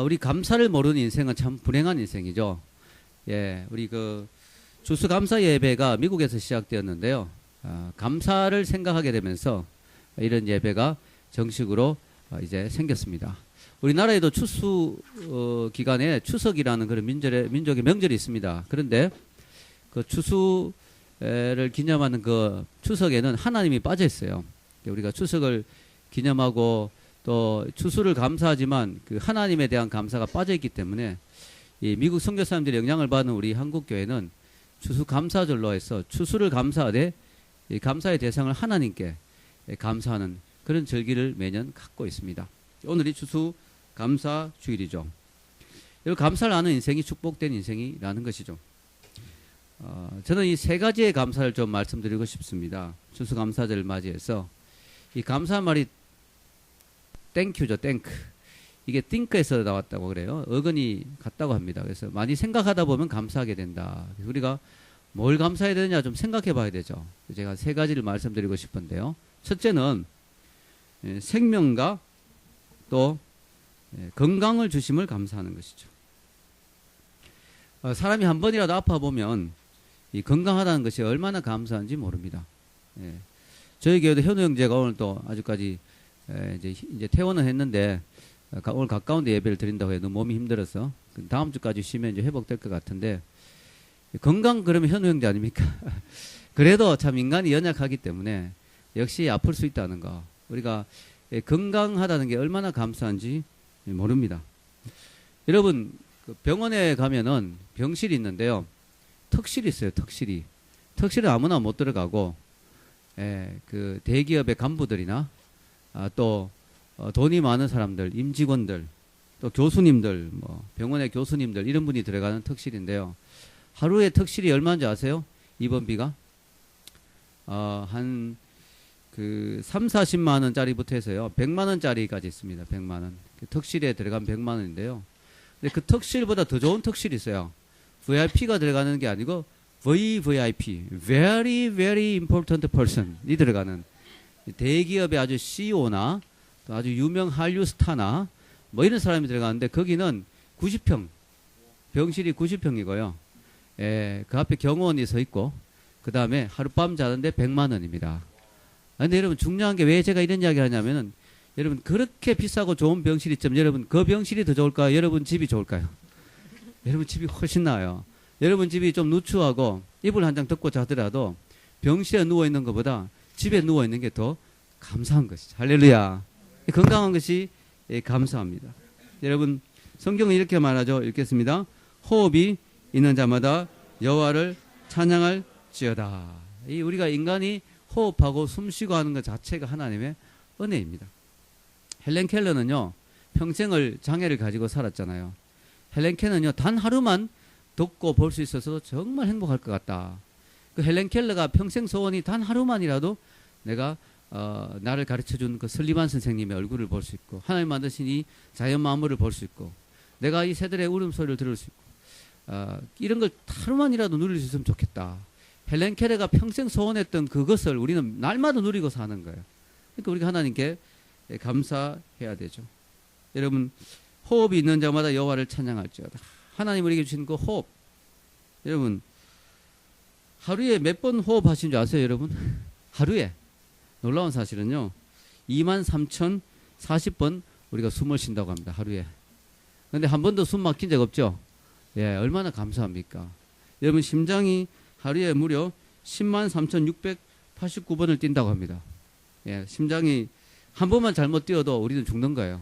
우리 감사를 모르는 인생은 참 불행한 인생이죠. 예, 우리 그 추수감사 예배가 미국에서 시작되었는데요. 감사를 생각하게 되면서 이런 예배가 정식으로 이제 생겼습니다. 우리나라에도 추수 기간에 추석이라는 그런 민족의 명절이 있습니다. 그런데 그 추수를 기념하는 그 추석에는 하나님이 빠져 있어요. 우리가 추석을 기념하고 또 추수를 감사하지만 그 하나님에 대한 감사가 빠져 있기 때문에 이 미국 선교사님들의 영향을 받은 우리 한국 교회는 추수 감사절로 해서 추수를 감사하되 이 감사의 대상을 하나님께 감사하는 그런 절기를 매년 갖고 있습니다. 오늘이 추수 감사 주일이죠. 여러분, 감사를 하는 인생이 축복된 인생이라는 것이죠. 저는 이 세 가지의 감사를 좀 말씀드리고 싶습니다. 추수 감사절을 맞이해서 이 감사 말이 땡큐죠, 땡크. 이게 띵크에서 나왔다고 그래요. 어근이 같다고 합니다. 그래서 많이 생각하다 보면 감사하게 된다. 우리가 뭘 감사해야 되느냐 좀 생각해 봐야 되죠. 제가 세 가지를 말씀드리고 싶은데요. 첫째는 생명과 또 건강을 주심을 감사하는 것이죠. 사람이 한 번이라도 아파 보면 이 건강하다는 것이 얼마나 감사한지 모릅니다. 저희 교회도 현우 형제가 오늘 또 아직까지 이제 퇴원을 했는데 오늘 가까운 데 예배를 드린다고 해도 몸이 힘들어서 다음 주까지 쉬면 이제 회복될 것 같은데 건강 그러면 현우 형제 아닙니까? 그래도 참 인간이 연약하기 때문에 역시 아플 수 있다는 거. 우리가 건강하다는 게 얼마나 감사한지 모릅니다. 여러분 병원에 가면은 병실이 있는데요. 턱실이 있어요. 턱실이. 턱실은 아무나 못 들어가고 그 대기업의 간부들이나 또 돈이 많은 사람들, 임직원들, 또 교수님들, 뭐 병원의 교수님들 이런 분이 들어가는 턱실인데요. 하루에 턱실이 얼마인지 아세요? 입원비가 한 그 3, 40만 원짜리부터 해서요. 100만 원짜리까지 있습니다. 100만 원. 그 턱실에 들어가면 100만 원인데요. 근데 그 턱실보다 더 좋은 턱실이 있어요. VIP가 들어가는 게 아니고 VVIP, Very Very Important Person이 들어가는 대기업의 아주 CEO나 또 아주 유명 한류 스타나 뭐 이런 사람이 들어가는데 거기는 90평, 병실이 90평이고요. 그 앞에 경호원이 서 있고 그 다음에 하룻밤 자는데 100만 원입니다. 근데 여러분 중요한 게 왜 제가 이런 이야기 하냐면은 여러분 그렇게 비싸고 좋은 병실이 있지만 여러분 그 병실이 더 좋을까요? 여러분 집이 좋을까요? 여러분 집이 훨씬 나아요. 여러분 집이 좀 누추하고 이불 한 장 덮고 자더라도 병실에 누워있는 것보다 집에 누워있는 게 더 감사한 것이죠. 할렐루야. 건강한 것이 감사합니다. 여러분 성경은 이렇게 말하죠. 읽겠습니다. 호흡이 있는 자마다 여호와를 찬양할지어다. 이 우리가 인간이 호흡하고 숨쉬고 하는 것 자체가 하나님의 은혜입니다. 헬렌 켈러는요. 평생을 장애를 가지고 살았잖아요. 헬렌 켈러는요. 단 하루만 덮고 볼 수 있어서 정말 행복할 것 같다. 그 헬렌 켈러가 평생 소원이 단 하루만이라도 내가 나를 가르쳐준 그 설리반 선생님의 얼굴을 볼 수 있고 하나님 만드신 이 자연 만물을 볼 수 있고 내가 이 새들의 울음소리를 들을 수 있고 이런 걸 하루만이라도 누릴 수 있으면 좋겠다. 헬렌 켈러가 평생 소원했던 그것을 우리는 날마다 누리고 사는 거예요. 그러니까 우리가 하나님께 감사해야 되죠. 여러분 호흡이 있는 자마다 여호와를 찬양할지어다. 하나님 우리에게 주신 그 호흡. 여러분 하루에 몇 번 호흡하신 줄 아세요 여러분? 하루에 놀라운 사실은요 23,040번 우리가 숨을 쉰다고 합니다. 하루에. 그런데 한 번도 숨 막힌 적 없죠? 얼마나 감사합니까? 여러분 심장이 하루에 무려 103,689번을 뛴다고 합니다. 심장이 한 번만 잘못 뛰어도 우리는 죽는 거예요.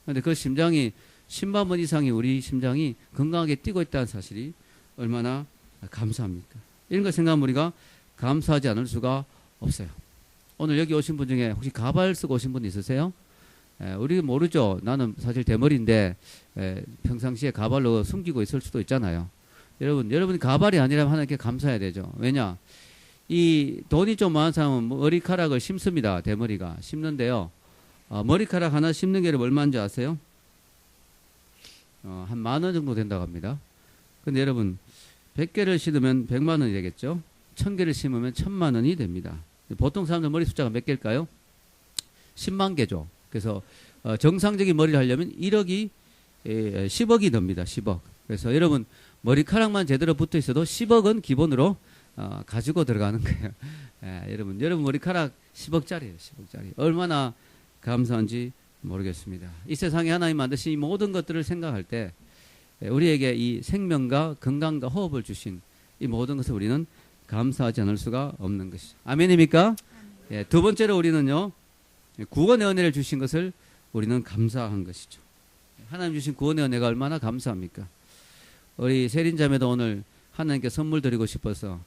그런데 그 심장이 10만 번 이상이 우리 심장이 건강하게 뛰고 있다는 사실이 얼마나 감사합니까? 이런 걸 생각하면 우리가 감사하지 않을 수가 없어요. 오늘 여기 오신 분 중에 혹시 가발 쓰고 오신 분 있으세요? 우리 모르죠. 나는 사실 대머리인데 평상시에 가발로 숨기고 있을 수도 있잖아요. 여러분 가발이 아니라면 하나님께 감사해야 되죠. 왜냐? 이 돈이 좀 많은 사람은 머리카락을 심습니다. 대머리가 심는데요. 머리카락 하나 심는 게 얼마인지 아세요? 한 10,000원 정도 된다고 합니다. 근데 여러분 100개를 심으면 100만 원이 되겠죠. 1000개를 심으면 1000만 원이 됩니다. 보통 사람들 머리 숫자가 몇 개일까요? 10만 개죠. 그래서 정상적인 머리를 하려면 1억이 10억이 듭니다. 10억. 그래서 여러분 머리카락만 제대로 붙어 있어도 10억은 기본으로 가지고 들어가는 거예요. 여러분 머리카락 10억짜리예요. 10억짜리. 얼마나 감사한지 모르겠습니다. 이 세상에 하나님 만드신 이 모든 것들을 생각할 때 우리에게 이 생명과 건강과 호흡을 주신 이 모든 것을 우리는 감사하지 않을 수가 없는 것이죠. 아멘입니까? 두 번째로 우리는요, 구원의 은혜를 주신 것을 우리는 감사한 것이죠. 하나님 주신 구원의 은혜가 얼마나 감사합니까? 우리 세린자매도 오늘 하나님께 선물 드리고 싶어서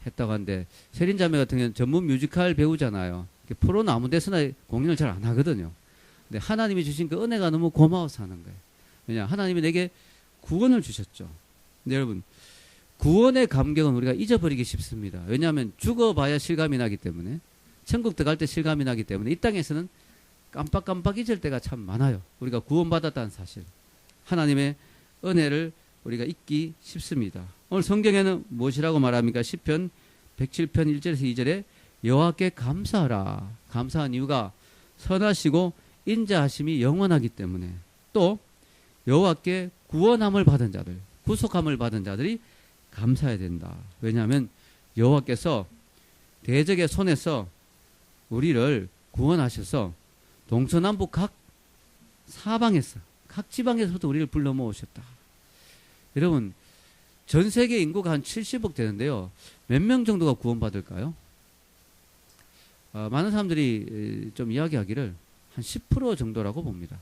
했다고 하는데, 세린자매 같은 경우는 전문 뮤지컬 배우잖아요. 프로는 아무 데서나 공연을 잘 안 하거든요. 근데 하나님이 주신 그 은혜가 너무 고마워서 하는 거예요. 왜냐, 하나님이 내게 구원을 주셨죠. 근데 여러분, 구원의 감격은 우리가 잊어버리기 쉽습니다. 왜냐하면 죽어봐야 실감이 나기 때문에, 천국 들어갈 때 실감이 나기 때문에 이 땅에서는 깜빡깜빡 잊을 때가 참 많아요. 우리가 구원받았다는 사실, 하나님의 은혜를 우리가 잊기 쉽습니다. 오늘 성경에는 무엇이라고 말합니까? 시편 107편 1절에서 2절에 여호와께 감사하라. 감사한 이유가 선하시고 인자하심이 영원하기 때문에, 또 여호와께 구원함을 받은 자들, 구속함을 받은 자들이 감사해야 된다. 왜냐하면 여호와께서 대적의 손에서 우리를 구원하셔서 동서남북 각 사방에서, 각 지방에서부터 우리를 불러 모으셨다. 여러분, 전 세계 인구가 한 70억 되는데요, 몇 명 정도가 구원받을까요? 많은 사람들이 좀 이야기하기를 한 10% 정도라고 봅니다.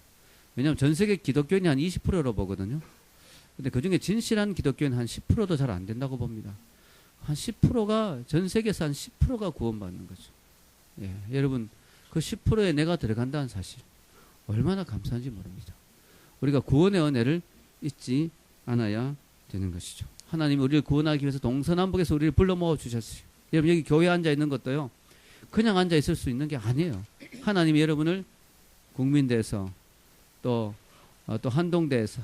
왜냐하면 전 세계 기독교인이 한 20%로 보거든요. 근데 그 중에 진실한 기독교인은 한 10%도 잘 안 된다고 봅니다. 한 10%가, 전 세계에서 한 10%가 구원받는 거죠. 예, 여러분, 그 10%에 내가 들어간다는 사실, 얼마나 감사한지 모릅니다. 우리가 구원의 은혜를 잊지 않아야 되는 것이죠. 하나님이 우리를 구원하기 위해서 동서남북에서 우리를 불러 모아 주셨어요. 여러분, 여기 교회에 앉아 있는 것도요, 그냥 앉아 있을 수 있는 게 아니에요. 하나님이 여러분을 국민대에서, 또 한동대에서,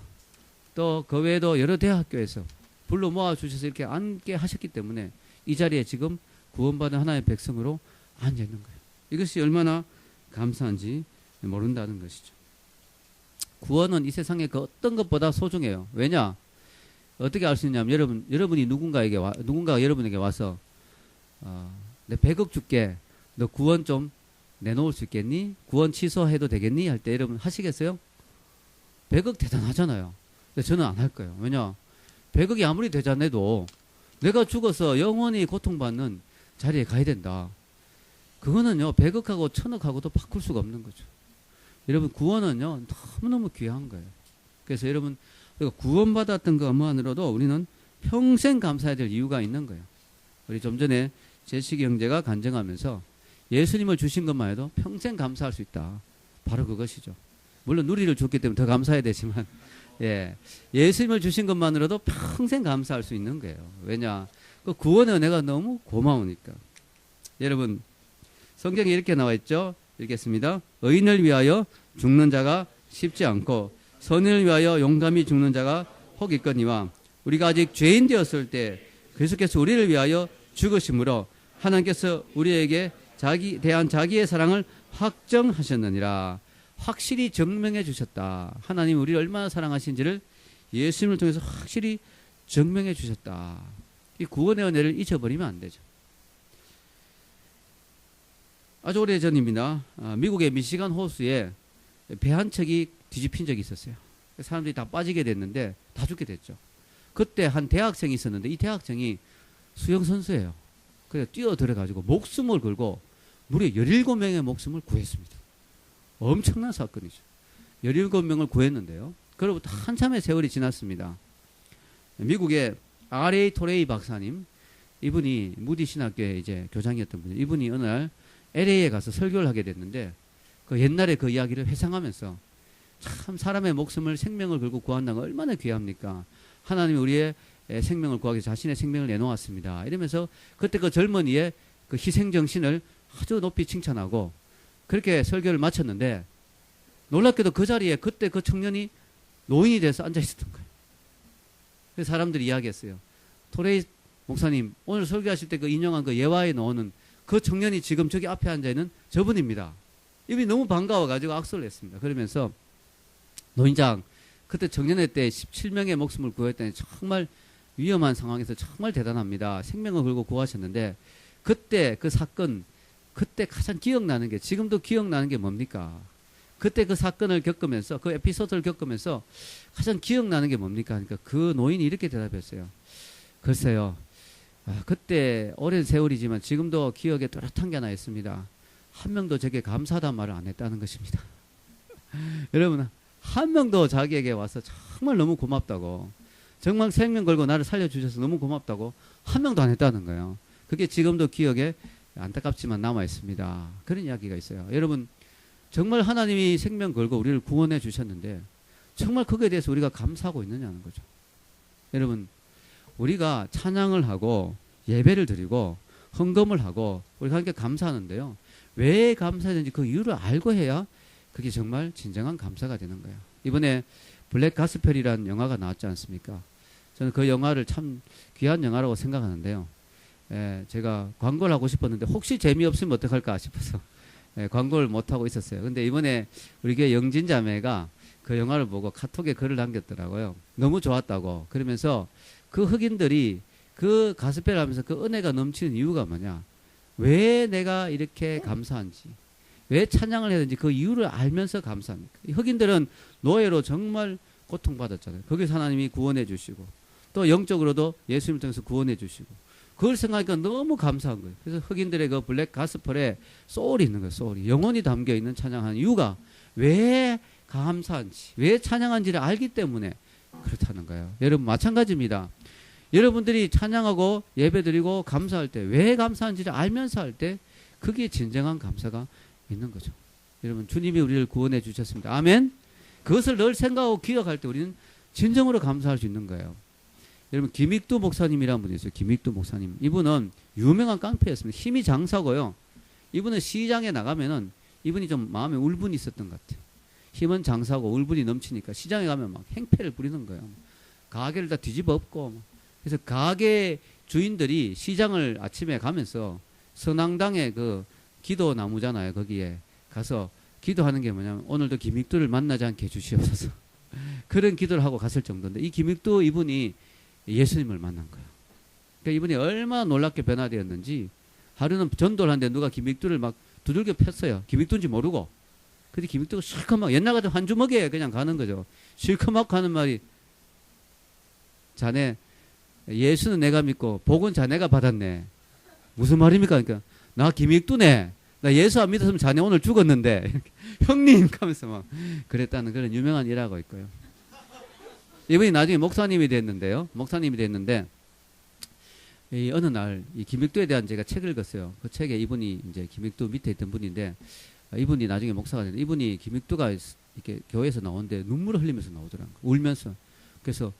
또 그 외에도 여러 대학교에서 불러 모아 주셔서 이렇게 앉게 하셨기 때문에 이 자리에 지금 구원받은 하나님의 백성으로 앉아 있는 거예요. 이것이 얼마나 감사한지 모른다는 것이죠. 구원은 이 세상의 그 어떤 것보다 소중해요. 왜냐? 어떻게 알 수 있냐면, 여러분이 누군가가 여러분에게 와서 내 100억 줄게, 너 구원 좀 내놓을 수 있겠니? 구원 취소해도 되겠니? 할 때 여러분 하시겠어요? 100억 대단하잖아요. 근데 저는 안 할 거예요. 왜냐? 100억이 아무리 대단해도 내가 죽어서 영원히 고통받는 자리에 가야 된다. 그거는요, 100억하고 1000억하고도 바꿀 수가 없는 거죠. 여러분, 구원은요, 너무너무 귀한 거예요. 그래서 여러분, 우리가 구원받았던 것만으로도 우리는 평생 감사해야 될 이유가 있는 거예요. 우리 좀 전에 제식이 형제가 간증하면서 예수님을 주신 것만 해도 평생 감사할 수 있다. 바로 그것이죠. 물론 누리를 줬기 때문에 더 감사해야 되지만, 예수님을 주신 것만으로도 평생 감사할 수 있는 거예요. 왜냐? 그 구원의 은혜가 너무 고마우니까. 여러분, 성경에 이렇게 나와 있죠. 읽겠습니다. 의인을 위하여 죽는 자가 쉽지 않고 선인을 위하여 용감히 죽는 자가 혹 있거니와, 우리가 아직 죄인 되었을 때 그리스도께서 우리를 위하여 죽으심으로 하나님께서 우리에게 대한 자기의 사랑을 확정하셨느니라. 확실히 증명해 주셨다. 하나님이 우리를 얼마나 사랑하신지를 예수님을 통해서 확실히 증명해 주셨다. 이 구원의 은혜를 잊어버리면 안 되죠. 아주 오래전입니다. 미국의 미시간 호수에 배 한 척이 뒤집힌 적이 있었어요. 사람들이 다 빠지게 됐는데 다 죽게 됐죠. 그때 한 대학생이 있었는데, 이 대학생이 수영선수예요. 그래서 뛰어들어가지고 목숨을 걸고 무려 17명의 목숨을 구했습니다. 엄청난 사건이죠. 17명을 구했는데요. 그로부터 한참의 세월이 지났습니다. 미국의 R.A. 토레이 박사님, 이분이 무디 신학교의 이제 교장이었던 분이에요. 이분이 어느 날 LA에 가서 설교를 하게 됐는데, 그 옛날에 그 이야기를 회상하면서 참 사람의 목숨을, 생명을 걸고 구한다는 건 얼마나 귀합니까? 하나님이 우리의 생명을 구하기 위해서 자신의 생명을 내놓았습니다. 이러면서 그때 그 젊은이의 그 희생정신을 아주 높이 칭찬하고 그렇게 설교를 마쳤는데, 놀랍게도 그 자리에 그때 그 청년이 노인이 돼서 앉아 있었던 거예요. 그래서 사람들이 이야기했어요. 토레이 목사님, 오늘 설교하실 때 그 인용한 그 예화에 나오는 그 청년이 지금 저기 앞에 앉아 있는 저분입니다. 이분이 너무 반가워가지고 악수를 했습니다. 그러면서, 노인장, 그때 정년회 때 17명의 목숨을 구했더니 정말 위험한 상황에서 정말 대단합니다. 생명을 걸고 구하셨는데 그때 그 사건, 그때 가장 기억나는 게, 지금도 기억나는 게 뭡니까? 그때 그 사건을 겪으면서, 그 에피소드를 겪으면서 가장 기억나는 게 뭡니까? 그러니까 그 노인이 이렇게 대답했어요. 글쎄요, 그때 오랜 세월이지만 지금도 기억에 또렷한 게 하나 있습니다. 한 명도 제게 감사하다는 말을 안 했다는 것입니다. 여러분, 한 명도 자기에게 와서 정말 너무 고맙다고, 정말 생명 걸고 나를 살려주셔서 너무 고맙다고 한 명도 안 했다는 거예요. 그게 지금도 기억에 안타깝지만 남아 있습니다. 그런 이야기가 있어요. 여러분, 정말 하나님이 생명 걸고 우리를 구원해 주셨는데 정말 그거에 대해서 우리가 감사하고 있느냐는 거죠. 여러분, 우리가 찬양을 하고 예배를 드리고 헌금을 하고 우리가 함께 감사하는데요, 왜 감사해야 되는지 그 이유를 알고 해야 그게 정말 진정한 감사가 되는 거예요. 이번에 블랙 가스펠이라는 영화가 나왔지 않습니까? 저는 그 영화를 참 귀한 영화라고 생각하는데요. 제가 광고를 하고 싶었는데 혹시 재미없으면 어떡할까 싶어서 광고를 못하고 있었어요. 근데 이번에 우리 교회 영진 자매가 그 영화를 보고 카톡에 글을 남겼더라고요. 너무 좋았다고. 그러면서 그 흑인들이 그 가스펠을 하면서 그 은혜가 넘치는 이유가 뭐냐, 왜 내가 이렇게 감사한지, 왜 찬양을 해야 되는지 그 이유를 알면서 감사합니까? 흑인들은 노예로 정말 고통받았잖아요. 거기서 하나님이 구원해 주시고 또 영적으로도 예수님을 통해서 구원해 주시고, 그걸 생각하니까 너무 감사한 거예요. 그래서 흑인들의 그 블랙 가스펠에 소울이 있는 거예요. 소울이, 영혼이 담겨 있는 찬양하는 이유가 왜 감사한지, 왜 찬양한지를 알기 때문에 그렇다는 거예요. 여러분, 마찬가지입니다. 여러분들이 찬양하고 예배드리고 감사할 때 왜 감사한지를 알면서 할 때 그게 진정한 감사가 있는 거죠. 여러분, 주님이 우리를 구원해 주셨습니다. 아멘. 그것을 늘 생각하고 기억할 때 우리는 진정으로 감사할 수 있는 거예요. 여러분, 김익두 목사님이라는 분이 있어요. 김익두 목사님. 이분은 유명한 깡패였습니다. 힘이 장사고요. 이분은 시장에 나가면은 이분이 좀 마음에 울분이 있었던 것 같아요. 힘은 장사고 울분이 넘치니까 시장에 가면 막 행패를 부리는 거예요. 가게를 다 뒤집어 엎고. 그래서 가게 주인들이 시장을 아침에 가면서 선앙당에 그 기도 나무잖아요. 거기에 가서 기도하는 게 뭐냐면, 오늘도 김익두를 만나지 않게 해주시옵소서. 그런 기도를 하고 갔을 정도인데, 이 김익두 이분이 예수님을 만난 거예요. 그러니까 이분이 얼마나 놀랍게 변화되었는지, 하루는 전도를 하는데 누가 김익두를 막 두들겨 폈어요. 김익두인지 모르고. 근데 김익두가 실컷 막, 옛날 같은 한 주먹에 그냥 가는 거죠. 실컷 막 하는 말이, 자네 예수는 내가 믿고 복은 자네가 받았네. 무슨 말입니까? 그러니까 나 김익두네. 나 예수 안 믿었으면 자네 오늘 죽었는데. 형님 하면서 막 그랬다는 그런 유명한 일하고 있고요. 이분이 나중에 목사님이 됐는데요. 목사님이 됐는데, 이 어느 날 이 김익두에 대한 제가 책을 읽었어요. 그 책에 이분이 이제 김익두 밑에 있던 분인데, 이분이 나중에 목사가 됐는데, 이분이 김익두가 이렇게 교회에서 나오는데 눈물을 흘리면서 나오더라고요. 울면서. 그래서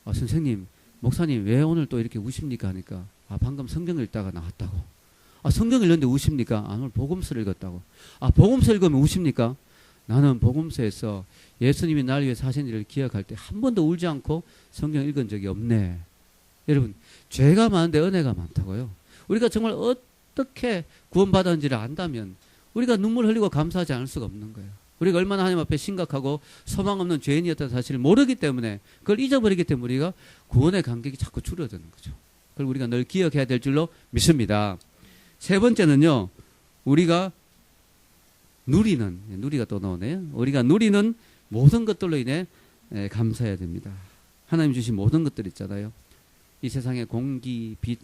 선생님, 목사님 왜 오늘 또 이렇게 우십니까 하니까, 방금 성경 읽다가 나왔다고. 성경 읽는데 우십니까? 오늘 복음서를 읽었다고. 복음서 읽으면 우십니까? 나는 복음서에서 예수님이 나를 위해서 하신 일을 기억할 때 한 번도 울지 않고 성경 읽은 적이 없네. 여러분, 죄가 많은데 은혜가 많다고요. 우리가 정말 어떻게 구원받았는지를 안다면 우리가 눈물 흘리고 감사하지 않을 수가 없는 거예요. 우리가 얼마나 하나님 앞에 심각하고 소망 없는 죄인이었다는 사실을 모르기 때문에, 그걸 잊어버리기 때문에 우리가 구원의 간격이 자꾸 줄어드는 거죠. 그걸 우리가 늘 기억해야 될 줄로 믿습니다. 세 번째는요, 우리가 누리는, 누리가 또 나오네요. 우리가 누리는 모든 것들로 인해 감사해야 됩니다. 하나님 주신 모든 것들 있잖아요. 이 세상의 공기, 빛,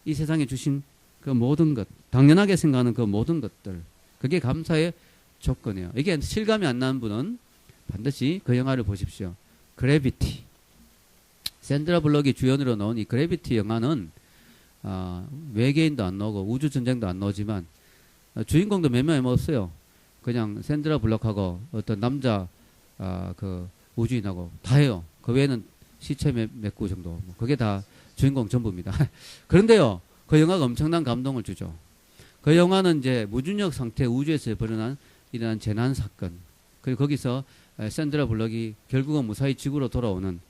이 세상에 주신 그 모든 것, 당연하게 생각하는 그 모든 것들, 그게 감사의 조건이에요. 이게 실감이 안 나는 분은 반드시 그 영화를 보십시오. 그래비티. 샌드라 블럭이 주연으로 나온 이 그래비티 영화는 외계인도 안 나오고 우주전쟁도 안 나오지만 주인공도 몇 명이 없어요. 그냥 샌드라 블럭하고 어떤 남자 그 우주인하고 다 해요. 그 외에는 시체 몇 구 정도. 그게 다 주인공 전부입니다. 그런데요, 그 영화가 엄청난 감동을 주죠. 그 영화는 이제 무중력 상태 우주에서 일어난 재난 사건, 그리고 거기서 샌드라 블럭이 결국은 무사히 지구로 돌아오는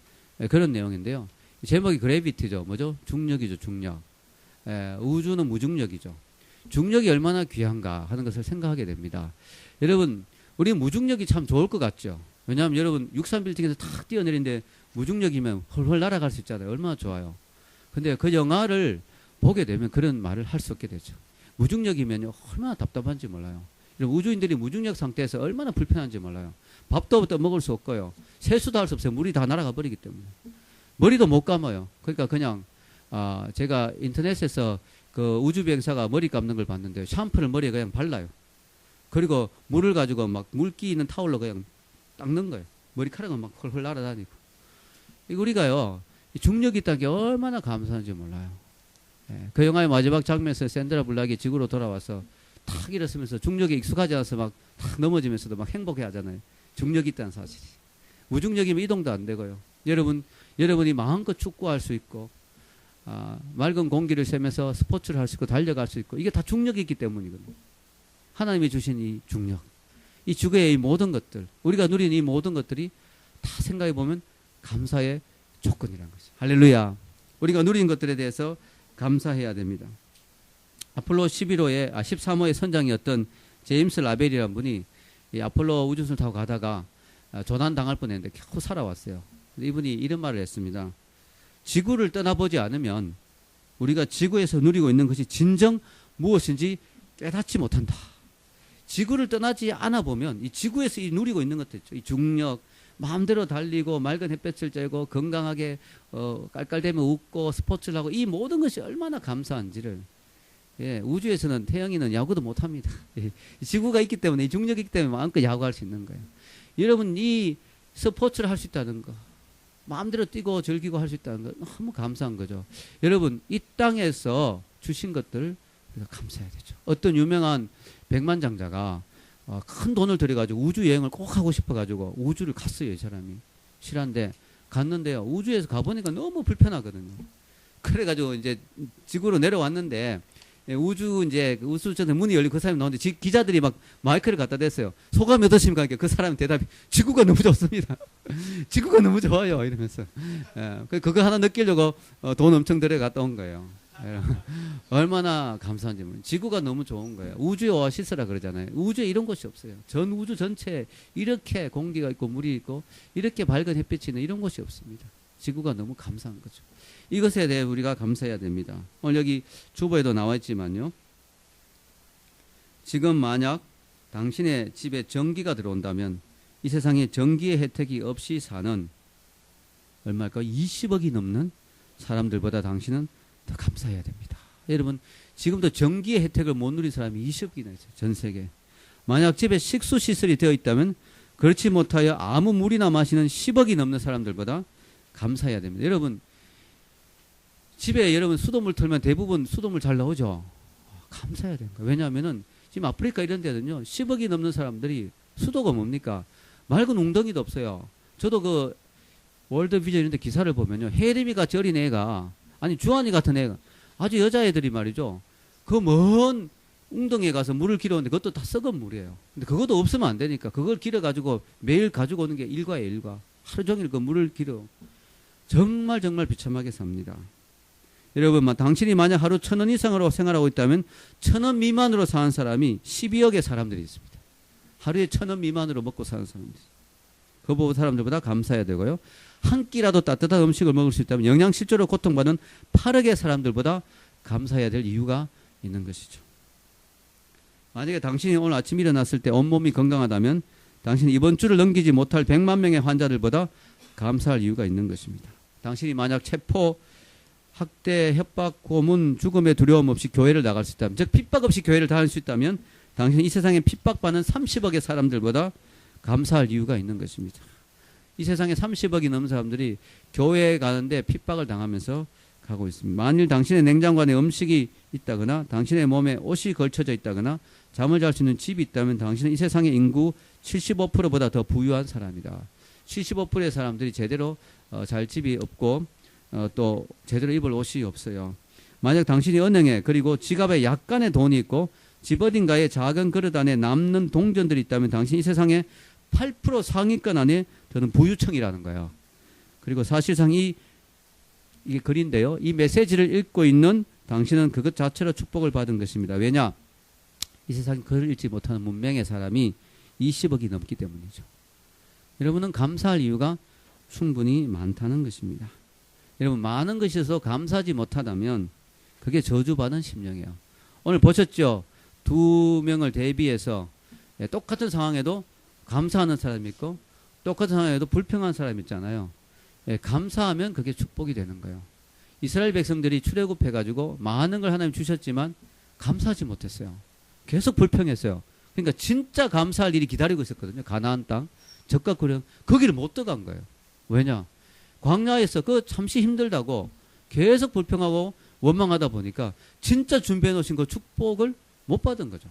그런 내용인데요. 제목이 그래비티죠. 뭐죠? 중력이죠. 중력. 우주는 무중력이죠. 중력이 얼마나 귀한가 하는 것을 생각하게 됩니다. 여러분, 우리 무중력이 참 좋을 것 같죠. 왜냐하면 여러분 63빌딩에서 탁 뛰어내리는데 무중력이면 헐헐 날아갈 수 있잖아요. 얼마나 좋아요. 근데 그 영화를 보게 되면 그런 말을 할 수 없게 되죠. 무중력이면 얼마나 답답한지 몰라요. 우주인들이 무중력 상태에서 얼마나 불편한지 몰라요. 밥도 먹을 수 없고요. 세수도 할 수 없어요. 물이 다 날아가 버리기 때문에. 머리도 못 감아요. 그러니까 그냥 제가 인터넷에서 그 우주비행사가 머리 감는 걸 봤는데 샴푸를 머리에 그냥 발라요. 그리고 물을 가지고 막 물기 있는 타올로 그냥 닦는 거예요. 머리카락은 막 헐헐 날아다니고. 우리가요, 중력이 있다는 게 얼마나 감사한지 몰라요. 예, 그 영화의 마지막 장면에서 샌드라 블락이 지구로 돌아와서 탁 일어서면서 중력에 익숙하지 않아서 막 탁 넘어지면서도 막 행복해 하잖아요. 중력이 있다는 사실이. 무중력이면 이동도 안 되고요. 여러분이 마음껏 축구할 수 있고, 맑은 공기를 쐬면서 스포츠를 할 수 있고, 달려갈 수 있고, 이게 다 중력이 있기 때문이거든요. 하나님이 주신 이 중력. 이 주계의 이 모든 것들, 우리가 누리는 이 모든 것들이 다 생각해 보면 감사의 조건이라는 거죠. 할렐루야. 우리가 누린 것들에 대해서 감사해야 됩니다. 아폴로 13호의 선장이었던 제임스 라벨이라는 분이 이 아폴로 우주선을 타고 가다가 조난 당할 뻔했는데 겨우 살아왔어요. 이분이 이런 말을 했습니다. 지구를 떠나보지 않으면 우리가 지구에서 누리고 있는 것이 진정 무엇인지 깨닫지 못한다. 지구를 떠나지 않아 보면 이 지구에서 누리고 있는 것들 있죠. 이 중력, 마음대로 달리고 맑은 햇볕을 쬐고 건강하게 깔깔대며 웃고 스포츠를 하고 이 모든 것이 얼마나 감사한지를 우주에서는 태영이는 야구도 못합니다. 지구가 있기 때문에 이 중력이 있기 때문에 마음껏 야구할 수 있는 거예요. 여러분 이 스포츠를 할 수 있다는 거 마음대로 뛰고 즐기고 할 수 있다는 거 너무 감사한 거죠. 여러분 이 땅에서 주신 것들 우리가 감사해야 되죠. 어떤 유명한 백만장자가 큰 돈을 들여가지고 우주 여행을 꼭 하고 싶어가지고 우주를 갔어요. 이 사람이. 실한데 갔는데요. 우주에서 가보니까 너무 불편하거든요. 그래가지고 이제 지구로 내려왔는데 우주선에 문이 열리고 그 사람이 나오는데 기자들이 막 마이크를 갖다 댔어요. 소감이 어떠십니까? 그 사람 대답이 지구가 너무 좋습니다. 지구가 너무 좋아요. 이러면서. 그거 하나 느끼려고 돈 엄청 들여 갔다 온 거예요. 얼마나 감사한지 모르겠어요. 지구가 너무 좋은 거예요. 우주의 오아시스라 그러잖아요. 우주에 이런 곳이 없어요. 전 우주 전체에 이렇게 공기가 있고 물이 있고 이렇게 밝은 햇빛이 있는 이런 곳이 없습니다. 지구가 너무 감사한 거죠. 이것에 대해 우리가 감사해야 됩니다. 오늘 여기 주보에도 나와 있지만요. 지금 만약 당신의 집에 전기가 들어온다면 이 세상에 전기의 혜택이 없이 사는 얼마일까? 20억이 넘는 사람들보다 당신은 더 감사해야 됩니다. 여러분 지금도 전기의 혜택을 못 누린 사람이 20억이나 있어요. 전 세계. 만약 집에 식수시설이 되어 있다면 그렇지 못하여 아무 물이나 마시는 10억이 넘는 사람들보다 감사해야 됩니다. 여러분 집에 여러분 수돗물 틀면 대부분 수돗물 잘 나오죠. 감사해야 되는 거예요. 왜냐하면은 지금 아프리카 이런 데는요 10억이 넘는 사람들이 수도가 뭡니까? 맑은 웅덩이도 없어요. 저도 그 월드비전 이런 데 기사를 보면요 혜림이 같이 어린 애가 아니 주한이 같은 애가 아주 여자애들이 말이죠 그 먼 웅덩이에 가서 물을 길어오는데 그것도 다 썩은 물이에요. 근데 그것도 없으면 안 되니까 그걸 길어 가지고 매일 가지고 오는 게 일과예요. 일과. 하루 종일 그 물을 길어 정말 비참하게 삽니다. 여러분, 당신이 만약 하루 1,000원 이상으로 생활하고 있다면 1,000원 미만으로 사는 사람이 12억의 사람들이 있습니다. 하루에 1,000원 미만으로 먹고 사는 사람들. 그 사람들보다 감사해야 되고요. 한 끼라도 따뜻한 음식을 먹을 수 있다면 영양실조로 고통받는 8억의 사람들보다 감사해야 될 이유가 있는 것이죠. 만약에 당신이 오늘 아침 일어났을 때 온몸이 건강하다면 당신이 이번 주를 넘기지 못할 100만 명의 환자들보다 감사할 이유가 있는 것입니다. 당신이 만약 체포, 학대, 협박, 고문, 죽음의 두려움 없이 교회를 나갈 수 있다면, 즉 핍박 없이 교회를 다닐 수 있다면 당신은 이 세상에 핍박받는 30억의 사람들보다 감사할 이유가 있는 것입니다. 이 세상에 30억이 넘는 사람들이 교회에 가는데 핍박을 당하면서 가고 있습니다. 만일 당신의 냉장고 안에 음식이 있다거나 당신의 몸에 옷이 걸쳐져 있다거나 잠을 잘 수 있는 집이 있다면 당신은 이 세상의 인구 75%보다 더 부유한 사람이다. 75%의 사람들이 제대로 잘 집이 없고 또 제대로 입을 옷이 없어요. 만약 당신이 은행에 그리고 지갑에 약간의 돈이 있고 집 어딘가에 작은 그릇 안에 남는 동전들이 있다면 당신이 이 세상에 8% 상위권 안에 드는 부유층이라는 거예요. 그리고 사실상 이게 글인데요. 이 메시지를 읽고 있는 당신은 그것 자체로 축복을 받은 것입니다. 왜냐? 이 세상에 글을 읽지 못하는 문맹의 사람이 20억이 넘기 때문이죠. 여러분은 감사할 이유가 충분히 많다는 것입니다. 여러분, 많은 것에서 감사하지 못하다면 그게 저주받은 심령이에요. 오늘 보셨죠? 두 명을 대비해서 똑같은 상황에도 감사하는 사람이 있고 똑같은 상황에도 불평한 사람이 있잖아요. 감사하면 그게 축복이 되는 거예요. 이스라엘 백성들이 출애굽해가지고 많은 걸 하나님 주셨지만 감사하지 못했어요. 계속 불평했어요. 그러니까 진짜 감사할 일이 기다리고 있었거든요. 가나안 땅, 적과 구령, 거기를 못 들어간 거예요. 왜냐? 광야에서 그 잠시 힘들다고 계속 불평하고 원망하다 보니까 진짜 준비해 놓으신 그 축복을 못 받은 거죠.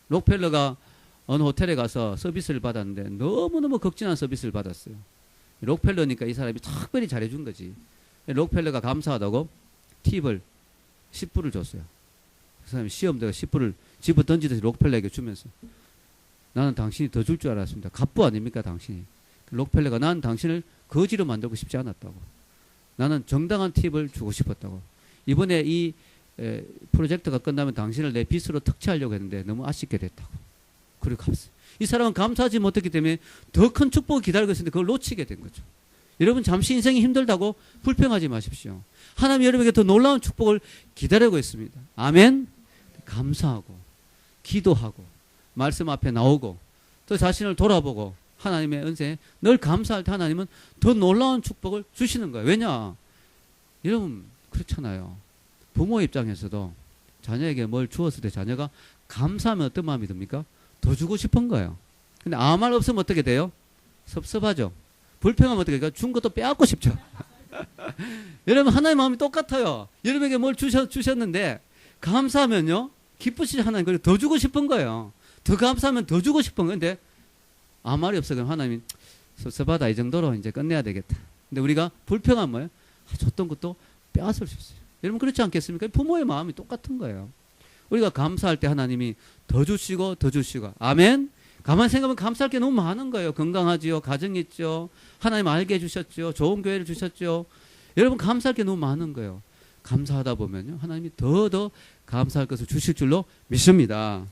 록펠러가 어느 호텔에 가서 서비스를 받았는데 너무너무 극진한 서비스를 받았어요. 록펠러니까 이 사람이 특별히 잘해준 거지. 록펠러가 감사하다고 팁을 10불을 줬어요. 그 사람이 시험대가 10불을 집어 던지듯이 록펠러에게 주면서 나는 당신이 더 줄 줄 알았습니다. 갑부 아닙니까 당신이. 록펠러가 나는 당신을 거지로 만들고 싶지 않았다고. 나는 정당한 팁을 주고 싶었다고. 이번에 이 프로젝트가 끝나면 당신을 내 빚으로 특채하려고 했는데 너무 아쉽게 됐다고. 그리고 갔어요. 이 사람은 감사하지 못했기 때문에 더 큰 축복을 기다리고 있었는데 그걸 놓치게 된 거죠. 여러분, 잠시 인생이 힘들다고 불평하지 마십시오. 하나님 여러분에게 더 놀라운 축복을 기다리고 있습니다. 아멘. 감사하고 기도하고 말씀 앞에 나오고 또 자신을 돌아보고 하나님의 은혜에 늘 감사할 때 하나님은 더 놀라운 축복을 주시는 거예요. 왜냐? 여러분, 그렇잖아요. 부모 입장에서도 자녀에게 뭘 주었을 때 자녀가 감사하면 어떤 마음이 듭니까? 더 주고 싶은 거예요. 근데 아무 말 없으면 어떻게 돼요? 섭섭하죠. 불평하면 어떻게 돼요? 준 것도 빼앗고 싶죠. 여러분, 하나님 마음이 똑같아요. 여러분에게 뭘 주셨는데 감사하면요, 기쁘시지 하나님, 그리고 더 주고 싶은 거예요. 더 감사하면 더 주고 싶은 건데 아무 말이 없어. 그럼 하나님이 섭섭하다, 이 정도로 이제 끝내야 되겠다. 근데 우리가 불평하면 뭐예요? 줬던 것도 빼앗을 수 있어요. 여러분, 그렇지 않겠습니까? 부모의 마음이 똑같은 거예요. 우리가 감사할 때 하나님이 더 주시고 더 주시고. 아멘. 가만히 생각하면 감사할 게 너무 많은 거예요. 건강하지요, 가정 있죠, 하나님 알게 해주셨죠, 좋은 교회를 주셨죠. 여러분, 감사할 게 너무 많은 거예요. 감사하다 보면요, 하나님이 더 감사할 것을 주실 줄로 믿습니다.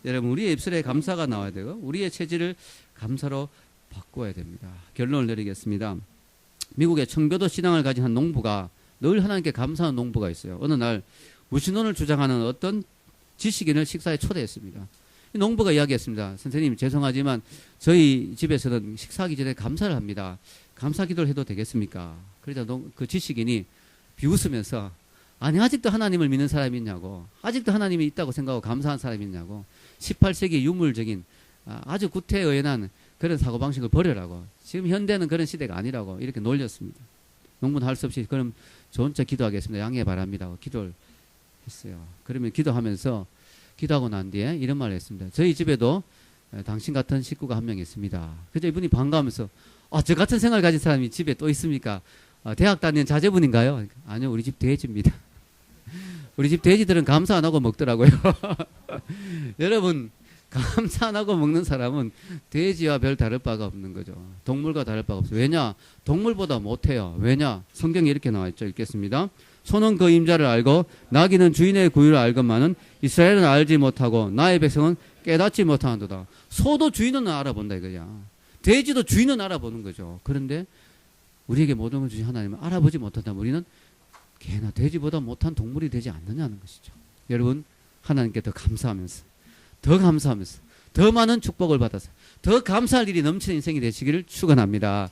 여러분, 우리의 입술에 감사가 나와야 되고 우리의 체질을 감사로 바꿔야 됩니다. 결론을 내리겠습니다. 미국의 청교도 신앙을 가진 한 농부가 늘 하나님께 감사하는 농부가 있어요. 어느 날 무신론을 주장하는 어떤 지식인을 식사에 초대했습니다. 이 농부가 이야기했습니다. 선생님, 죄송하지만 저희 집에서는 식사하기 전에 감사를 합니다. 감사 기도를 해도 되겠습니까? 그러자 그 지식인이 비웃으면서, 아니, 아직도 하나님을 믿는 사람이 있냐고, 아직도 하나님이 있다고 생각하고 감사한 사람이 있냐고, 18세기 유물적인 아주 구태의연한 그런 사고방식을 버려라고, 지금 현대는 그런 시대가 아니라고 이렇게 놀렸습니다. 농부는 할 수 없이 그럼 저 혼자 기도하겠습니다, 양해 바랍니다 하고 기도를 했어요. 그러면 기도하고 난 뒤에 이런 말을 했습니다. 저희 집에도 당신 같은 식구가 한 명 있습니다. 그래서 이분이 반가우면서, 저 같은 생각을 가진 사람이 집에 또 있습니까? 대학 다니는 자제분인가요? 아니요, 우리 집 돼지입니다. 우리 집 돼지들은 감사 안 하고 먹더라고요. 여러분, 감사 안 하고 먹는 사람은 돼지와 별 다를 바가 없는 거죠. 동물과 다를 바가 없어요. 왜냐? 동물보다 못해요. 왜냐? 성경에 이렇게 나와 있죠. 읽겠습니다. 소는 그 임자를 알고 나귀는 주인의 구유를 알건만은 이스라엘은 알지 못하고 나의 백성은 깨닫지 못하는도다. 소도 주인은 알아본다 이거야. 돼지도 주인은 알아보는 거죠. 그런데 우리에게 모든 걸 주신 하나님은 알아보지 못한다면 우리는 개나 돼지보다 못한 동물이 되지 않느냐는 것이죠. 여러분, 하나님께 더 감사하면서 더 많은 축복을 받아서 더 감사할 일이 넘치는 인생이 되시기를 축원합니다.